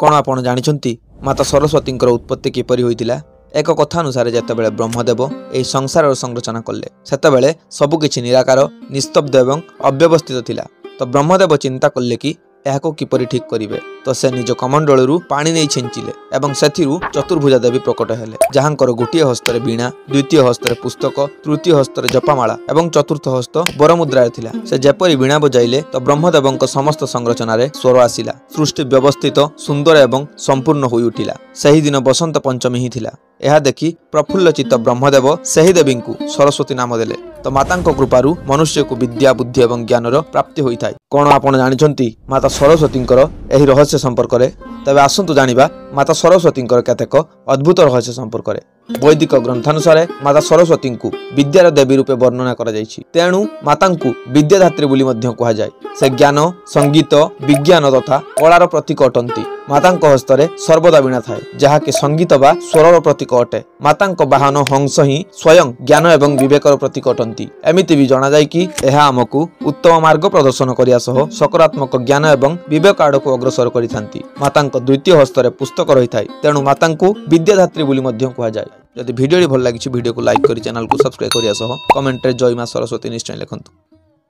कौन आपण जानिछंती माता सरस्वती उत्पत्ति किपरि होइतिला। एक कथा अनुसार जेतेबेले ब्रह्मदेव एही संसार संरचना कले सेतेबेले सबुकिछि निराकार निस्तब्ध एवं अव्यवस्थित थिला। तो ब्रह्मदेव चिंता कले कि एहाको किपरि ठीक करिवे। तो से निज कमंडलरू पानी नहीं छिंचिले एवं सेथिरु चतुर्भुजा देवी प्रकट हेले, जहांकर गोटिए हस्तरे वीणा, द्वितीय हस्तरे पुस्तक, तृतीय हस्तरे जपामाला एवं चतुर्थ हस्त बरमुद्रारे थिला। से जेपरि वीणा बजाइले तो ब्रह्मदेवଙ୍କ समस्त संरचनारे स्वर आसिला। सृष्टि व्यवस्थित सुंदर एवं संपूर्ण होई उठिला। सही दिन बसंत पंचमी ही थिला। यह देखि प्रफुल्ल चित्त ब्रह्मदेव सही देवी को सरस्वती नाम देले। तो मातांको कृपारु मनुष्य को विद्या बुद्धि एवं ज्ञानर प्राप्ति होई थाए। कोन आपण जानिछंती माता सरस्वतींकर एही रहस्य संपर्क रे? तबे आसंतु जानिबा माता सरस्वतींकर केतेक अद्भुत रहस्य संपर्क रे। वैदिक ग्रंथानुसार माता सरस्वती को विद्यार देवी रूपे वर्णना करा जायछि। तेणु मातांकु विद्याधात्री बोली मध्य कहा जाय। से ज्ञान संगीत विज्ञान तथा कलार प्रतीक अटंती। मातांक हस्तरे सर्वदा वीणा थाए, जहा कि संगीत बा स्वरर प्रतीक अटे। मातांक वाहन हंस ही स्वयं ज्ञान एवं विवेकर प्रतीक अटंती। एमिति भी जणा जाय कि एहा हमकु उत्तम मार्ग प्रदर्शन करिया सह सकारात्मक ज्ञान एवं विवेक आड़क अग्रसर करिथांती। मातांक द्वितीय हस्तरे पुस्तक रही थाए, तेणु मातांकु विद्याधात्री बोली मध्य कहा जाय। जदि वीडियो भल लगी वीडियो को लाइक करी चैनल को सब्सक्राइब करिया सह कमेंट रे जय मां सरस्वती निश्चय लिखंतु।